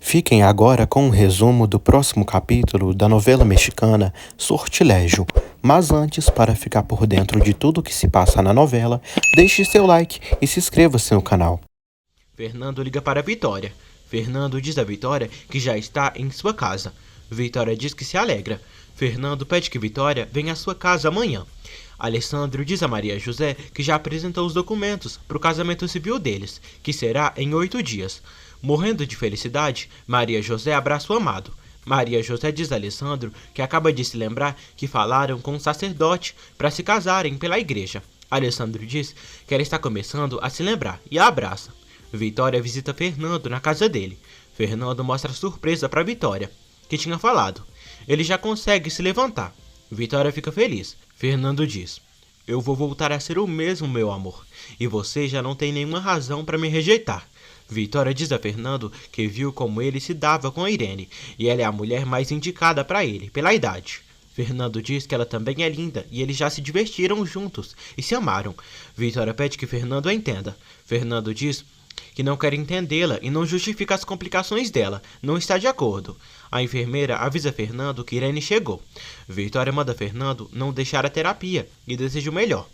Fiquem agora com um resumo do próximo capítulo da novela mexicana Sortilégio. Mas antes, para ficar por dentro de tudo que se passa na novela, deixe seu like e se inscreva-se no canal. Fernando liga para Vitória. Fernando diz a Vitória que já está em sua casa. Vitória diz que se alegra. Fernando pede que Vitória venha à sua casa amanhã. Alessandro diz a Maria José que já apresentou os documentos para o casamento civil deles, que será em 8 dias. Morrendo de felicidade, Maria José abraça o amado. Maria José diz a Alessandro que acaba de se lembrar que falaram com um sacerdote para se casarem pela igreja. Alessandro diz que ela está começando a se lembrar e a abraça. Vitória visita Fernando na casa dele. Fernando mostra surpresa para Vitória, que tinha falado. Ele já consegue se levantar. Vitória fica feliz. Fernando diz: "Eu vou voltar a ser o mesmo, meu amor, e você já não tem nenhuma razão para me rejeitar." Vitória diz a Fernando que viu como ele se dava com a Irene, e ela é a mulher mais indicada para ele, pela idade. Fernando diz que ela também é linda, e eles já se divertiram juntos e se amaram. Vitória pede que Fernando a entenda. Fernando diz que não quer entendê-la e não justifica as complicações dela, não está de acordo. A enfermeira avisa Fernando que Irene chegou. Vitória manda Fernando não deixar a terapia e deseja o melhor.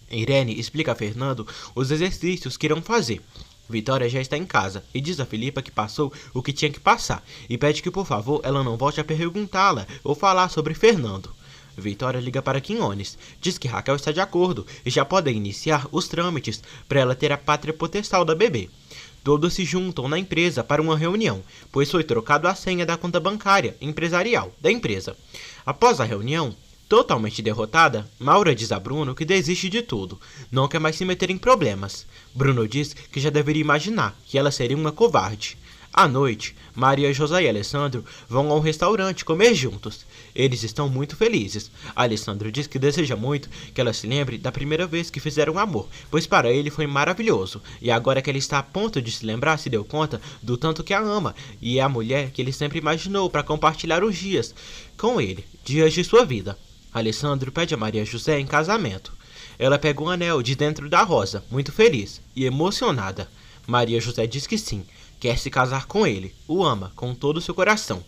Irene explica a Fernando os exercícios que irão fazer. Vitória já está em casa e diz a Filipa que passou o que tinha que passar e pede que por favor ela não volte a perguntá-la ou falar sobre Fernando. Vitória liga para Quinones, diz que Raquel está de acordo e já podem iniciar os trâmites para ela ter a pátria potestade da bebê. Todos se juntam na empresa para uma reunião, pois foi trocado a senha da conta bancária empresarial da empresa. Após a reunião, totalmente derrotada, Maura diz a Bruno que desiste de tudo, não quer mais se meter em problemas. Bruno diz que já deveria imaginar que ela seria uma covarde. À noite, Maria José e Alessandro vão a um restaurante comer juntos. Eles estão muito felizes. Alessandro diz que deseja muito que ela se lembre da primeira vez que fizeram amor, pois para ele foi maravilhoso. E agora que ele está a ponto de se lembrar, se deu conta do tanto que a ama, e é a mulher que ele sempre imaginou para compartilhar os dias com ele, dias de sua vida. Alessandro pede a Maria José em casamento. Ela pega um anel de dentro da rosa, muito feliz e emocionada. Maria José diz que sim, quer se casar com ele, o ama com todo o seu coração.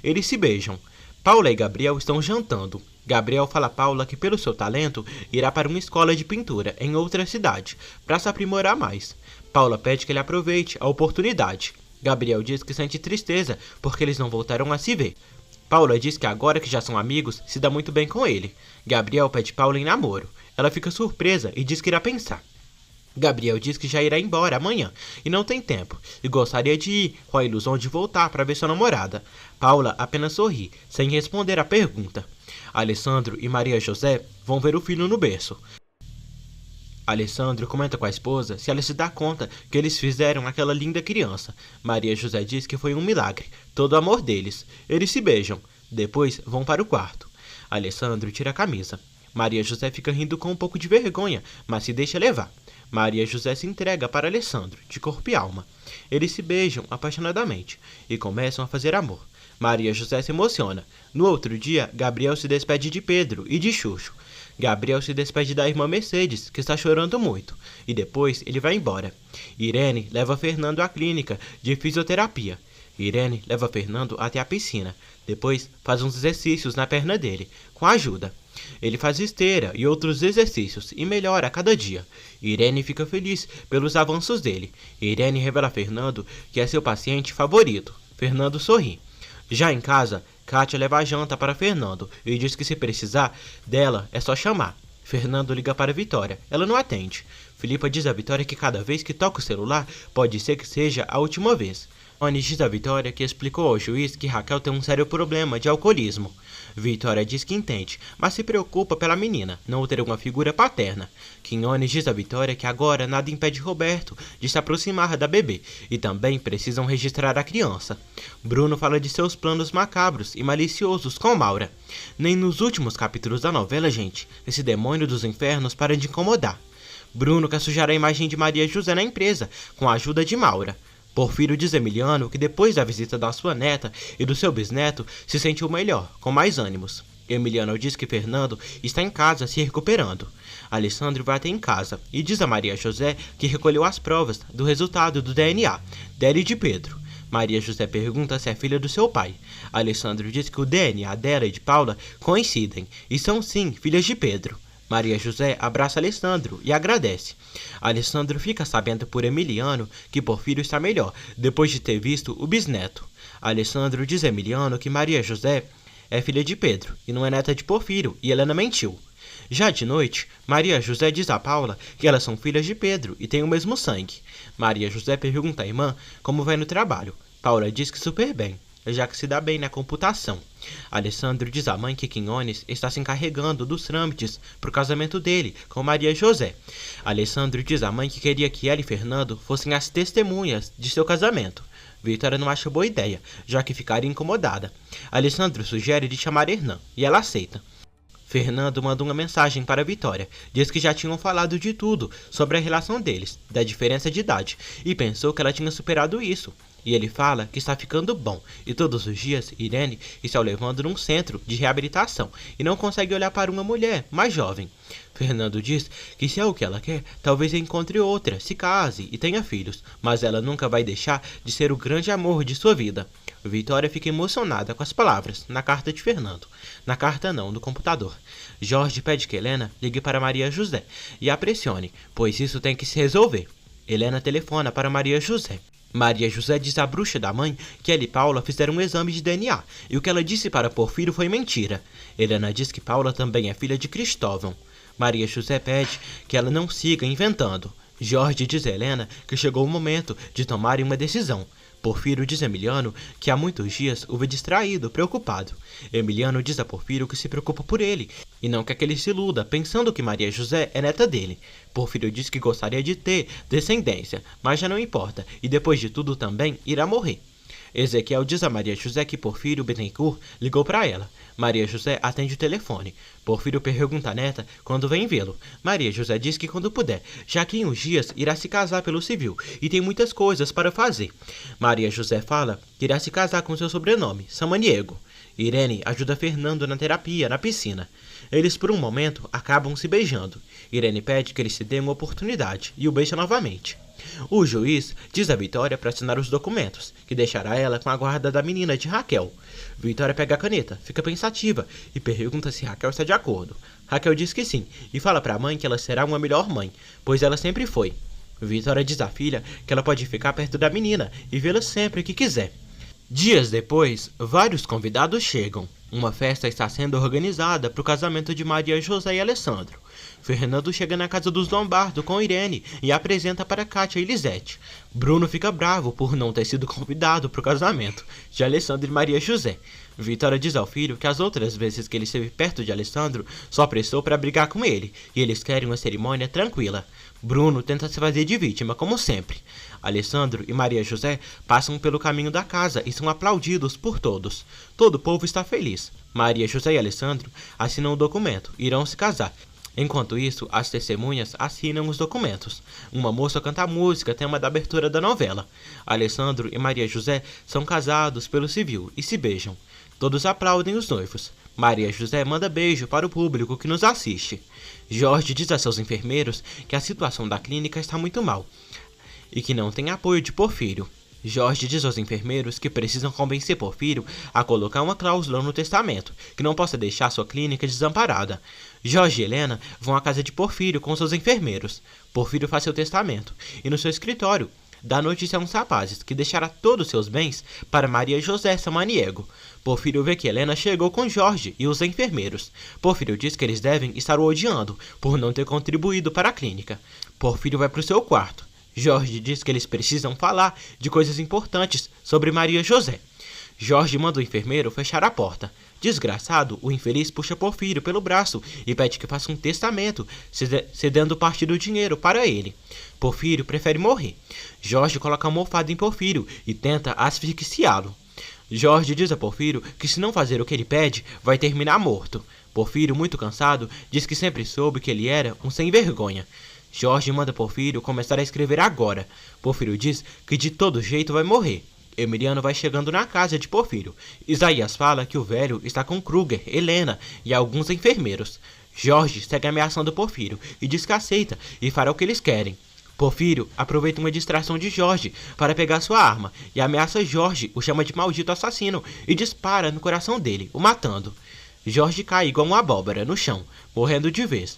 Eles se beijam. Paula e Gabriel estão jantando. Gabriel fala a Paula que pelo seu talento irá para uma escola de pintura em outra cidade, para se aprimorar mais. Paula pede que ele aproveite a oportunidade. Gabriel diz que sente tristeza porque eles não voltaram a se ver. Paula diz que agora que já são amigos, se dá muito bem com ele. Gabriel pede Paula em namoro. Ela fica surpresa e diz que irá pensar. Gabriel diz que já irá embora amanhã e não tem tempo, e gostaria de ir com a ilusão de voltar para ver sua namorada. Paula apenas sorri, sem responder à pergunta. Alessandro e Maria José vão ver o filho no berço. Alessandro comenta com a esposa se ela se dá conta que eles fizeram aquela linda criança. Maria José diz que foi um milagre, todo o amor deles. Eles se beijam, depois vão para o quarto. Alessandro tira a camisa. Maria José fica rindo com um pouco de vergonha, mas se deixa levar. Maria José se entrega para Alessandro, de corpo e alma. Eles se beijam apaixonadamente e começam a fazer amor. Maria José se emociona. No outro dia, Gabriel se despede de Pedro e de Xuxo. Gabriel se despede da irmã Mercedes, que está chorando muito, e depois ele vai embora. Irene leva Fernando à clínica de fisioterapia. Irene leva Fernando até a piscina. Depois faz uns exercícios na perna dele, com ajuda. Ele faz esteira e outros exercícios e melhora a cada dia. Irene fica feliz pelos avanços dele. Irene revela a Fernando que é seu paciente favorito. Fernando sorri. Já em casa, Kátia leva a janta para Fernando e diz que se precisar dela é só chamar. Fernando liga para Vitória. Ela não atende. Filipa diz a Vitória que cada vez que toca o celular pode ser que seja a última vez. Quinones diz a Vitória que explicou ao juiz que Raquel tem um sério problema de alcoolismo. Vitória diz que entende, mas se preocupa pela menina, não ter uma figura paterna. Quinones diz a Vitória que agora nada impede Roberto de se aproximar da bebê e também precisam registrar a criança. Bruno fala de seus planos macabros e maliciosos com Maura. Nem nos últimos capítulos da novela, gente, esse demônio dos infernos para de incomodar. Bruno quer sujar a imagem de Maria José na empresa, com a ajuda de Maura. Porfírio diz a Emiliano que depois da visita da sua neta e do seu bisneto, se sentiu melhor, com mais ânimos. Emiliano diz que Fernando está em casa se recuperando. Alessandro vai até em casa e diz a Maria José que recolheu as provas do resultado do DNA dela e de Pedro. Maria José pergunta se é filha do seu pai. Alessandro diz que o DNA dela e de Paula coincidem e são sim filhas de Pedro. Maria José abraça Alessandro e agradece. Alessandro fica sabendo por Emiliano que Porfírio está melhor, depois de ter visto o bisneto. Alessandro diz a Emiliano que Maria José é filha de Pedro e não é neta de Porfírio, e Helena mentiu. Já de noite, Maria José diz a Paula que elas são filhas de Pedro e têm o mesmo sangue. Maria José pergunta à irmã como vai no trabalho. Paula diz que super bem, já que se dá bem na computação. Alessandro diz à mãe que Quinones está se encarregando dos trâmites para o casamento dele com Maria José. Alessandro diz à mãe que queria que ela e Fernando fossem as testemunhas de seu casamento. Vitória não acha boa ideia, já que ficaria incomodada. Alessandro sugere de chamar Hernan, e ela aceita. Fernando manda uma mensagem para Vitória, diz que já tinham falado de tudo sobre a relação deles, da diferença de idade, e pensou que ela tinha superado isso. E ele fala que está ficando bom, e todos os dias Irene está o levando num centro de reabilitação, e não consegue olhar para uma mulher mais jovem. Fernando diz que se é o que ela quer, talvez encontre outra, se case e tenha filhos, mas ela nunca vai deixar de ser o grande amor de sua vida. Vitória fica emocionada com as palavras na carta de Fernando. Na carta não, no computador. Jorge pede que Helena ligue para Maria José e a pressione, pois isso tem que se resolver. Helena telefona para Maria José. Maria José diz à bruxa da mãe que ela e Paula fizeram um exame de DNA e o que ela disse para Porfírio foi mentira. Helena diz que Paula também é filha de Cristóvão. Maria José pede que ela não siga inventando. Jorge diz a Helena que chegou o momento de tomarem uma decisão. Porfírio diz a Emiliano que há muitos dias o vê distraído, preocupado. Emiliano diz a Porfírio que se preocupa por ele e não quer que ele se iluda, pensando que Maria José é neta dele. Porfírio diz que gostaria de ter descendência, mas já não importa, e depois de tudo também irá morrer. Ezequiel diz a Maria José que Porfírio Bittencourt ligou para ela. Maria José atende o telefone. Porfírio pergunta à neta quando vem vê-lo. Maria José diz que quando puder, já que em uns dias irá se casar pelo civil e tem muitas coisas para fazer. Maria José fala que irá se casar com seu sobrenome, Samaniego. Irene ajuda Fernando na terapia, na piscina. Eles por um momento acabam se beijando. Irene pede que ele se dê uma oportunidade e o beija novamente. O juiz diz a Vitória para assinar os documentos, que deixará ela com a guarda da menina de Raquel. Vitória pega a caneta, fica pensativa e pergunta se Raquel está de acordo. Raquel diz que sim e fala para a mãe que ela será uma melhor mãe, pois ela sempre foi. Vitória diz à filha que ela pode ficar perto da menina e vê-la sempre que quiser. Dias depois, vários convidados chegam. Uma festa está sendo organizada para o casamento de Maria José e Alessandro. Fernando chega na casa dos Lombardo com Irene e apresenta para Kátia e Lisete. Bruno fica bravo por não ter sido convidado para o casamento de Alessandro e Maria José. Vitória diz ao filho que as outras vezes que ele esteve perto de Alessandro só prestou para brigar com ele e eles querem uma cerimônia tranquila. Bruno tenta se fazer de vítima, como sempre. Alessandro e Maria José passam pelo caminho da casa e são aplaudidos por todos. Todo o povo está feliz. Maria José e Alessandro assinam o documento e irão se casar. Enquanto isso, as testemunhas assinam os documentos. Uma moça canta a música, tema da abertura da novela. Alessandro e Maria José são casados pelo civil e se beijam. Todos aplaudem os noivos. Maria José manda beijo para o público que nos assiste. Jorge diz a seus enfermeiros que a situação da clínica está muito mal e que não tem apoio de Porfírio. Jorge diz aos enfermeiros que precisam convencer Porfírio a colocar uma cláusula no testamento, que não possa deixar sua clínica desamparada. Jorge e Helena vão à casa de Porfírio com seus enfermeiros. Porfírio faz seu testamento e no seu escritório dá notícia a uns rapazes que deixará todos seus bens para Maria José Samaniego. Porfírio vê que Helena chegou com Jorge e os enfermeiros. Porfírio diz que eles devem estar o odiando por não ter contribuído para a clínica. Porfírio vai para o seu quarto. Jorge diz que eles precisam falar de coisas importantes sobre Maria José. Jorge manda o enfermeiro fechar a porta. Desgraçado, o infeliz puxa Porfírio pelo braço e pede que faça um testamento, cedendo parte do dinheiro para ele. Porfírio prefere morrer. Jorge coloca uma almofada em Porfírio e tenta asfixiá-lo. Jorge diz a Porfírio que se não fazer o que ele pede, vai terminar morto. Porfírio, muito cansado, diz que sempre soube que ele era um sem-vergonha. Jorge manda Porfírio começar a escrever agora. Porfírio diz que de todo jeito vai morrer. Emiliano vai chegando na casa de Porfírio. Isaías fala que o velho está com Kruger, Helena e alguns enfermeiros. Jorge segue ameaçando Porfírio e diz que aceita e fará o que eles querem. Porfírio aproveita uma distração de Jorge para pegar sua arma e ameaça Jorge, o chama de maldito assassino e dispara no coração dele, o matando. Jorge cai igual uma abóbora no chão, morrendo de vez,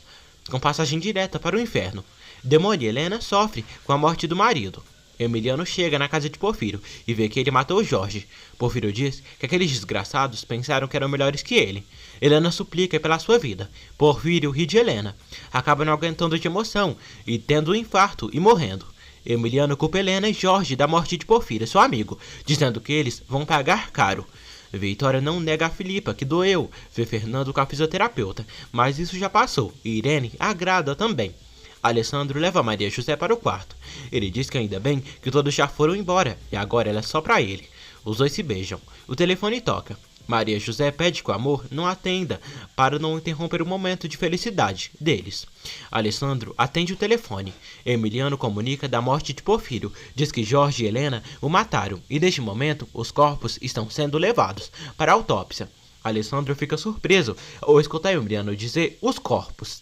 com passagem direta para o inferno. Demônio e Helena sofrem com a morte do marido. Emiliano chega na casa de Porfírio e vê que ele matou Jorge. Porfírio diz que aqueles desgraçados pensaram que eram melhores que ele. Helena suplica pela sua vida. Porfírio ri de Helena. Acaba não aguentando de emoção e tendo um infarto e morrendo. Emiliano culpa Helena e Jorge da morte de Porfírio, seu amigo, dizendo que eles vão pagar caro. Vitória não nega a Filipa, que doeu ver Fernando com a fisioterapeuta, mas isso já passou e Irene agrada também. Alessandro leva Maria José para o quarto. Ele diz que ainda bem que todos já foram embora e agora ela é só para ele. Os dois se beijam. O telefone toca. Maria José pede que o amor não atenda para não interromper o momento de felicidade deles. Alessandro atende o telefone. Emiliano comunica da morte de Porfírio. Diz que Jorge e Helena o mataram e neste momento os corpos estão sendo levados para a autópsia. Alessandro fica surpreso ao escutar Emiliano dizer os corpos.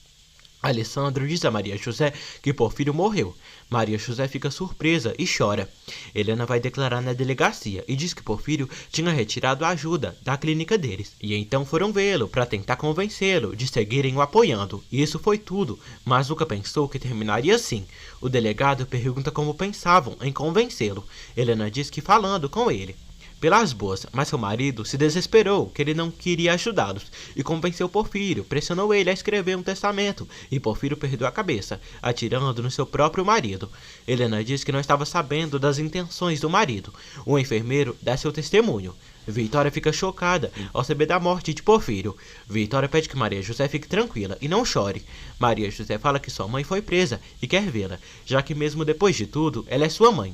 Alessandro diz a Maria José que Porfírio morreu. Maria José fica surpresa e chora. Helena vai declarar na delegacia e diz que Porfírio tinha retirado a ajuda da clínica deles. E então foram vê-lo para tentar convencê-lo de seguirem o apoiando. E isso foi tudo, mas nunca pensou que terminaria assim. O delegado pergunta como pensavam em convencê-lo. Helena diz que falando com ele. Pelas boas, mas seu marido se desesperou que ele não queria ajudá-los e convenceu Porfírio, pressionou ele a escrever um testamento e Porfírio perdeu a cabeça, atirando no seu próprio marido. Helena diz que não estava sabendo das intenções do marido. O enfermeiro dá seu testemunho. Vitória fica chocada ao saber da morte de Porfírio. Vitória pede que Maria José fique tranquila e não chore. Maria José fala que sua mãe foi presa e quer vê-la, já que mesmo depois de tudo, ela é sua mãe.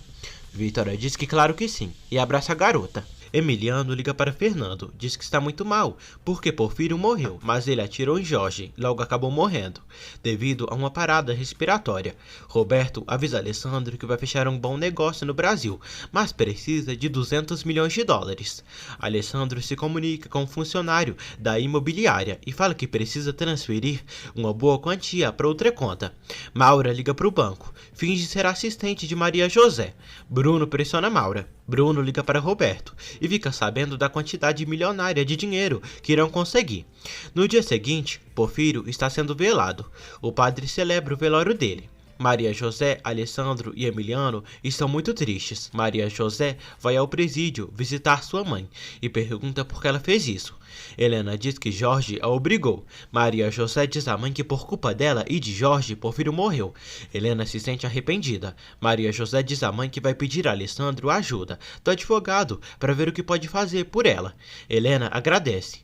Vitória diz que claro que sim, e abraça a garota. Emiliano liga para Fernando, diz que está muito mal, porque Porfírio morreu, mas ele atirou em Jorge, logo acabou morrendo, devido a uma parada respiratória. Roberto avisa Alessandro que vai fechar um bom negócio no Brasil, mas precisa de 200 milhões de dólares. Alessandro se comunica com um funcionário da imobiliária e fala que precisa transferir uma boa quantia para outra conta. Maura liga para o banco, finge ser assistente de Maria José. Bruno pressiona Maura. Bruno liga para Roberto e fica sabendo da quantidade milionária de dinheiro que irão conseguir. No dia seguinte, Porfírio está sendo velado. O padre celebra o velório dele. Maria José, Alessandro e Emiliano estão muito tristes. Maria José vai ao presídio visitar sua mãe e pergunta por que ela fez isso. Helena diz que Jorge a obrigou. Maria José diz à mãe que por culpa dela e de Jorge, Porfírio morreu. Helena se sente arrependida. Maria José diz à mãe que vai pedir a Alessandro ajuda do advogado para ver o que pode fazer por ela. Helena agradece.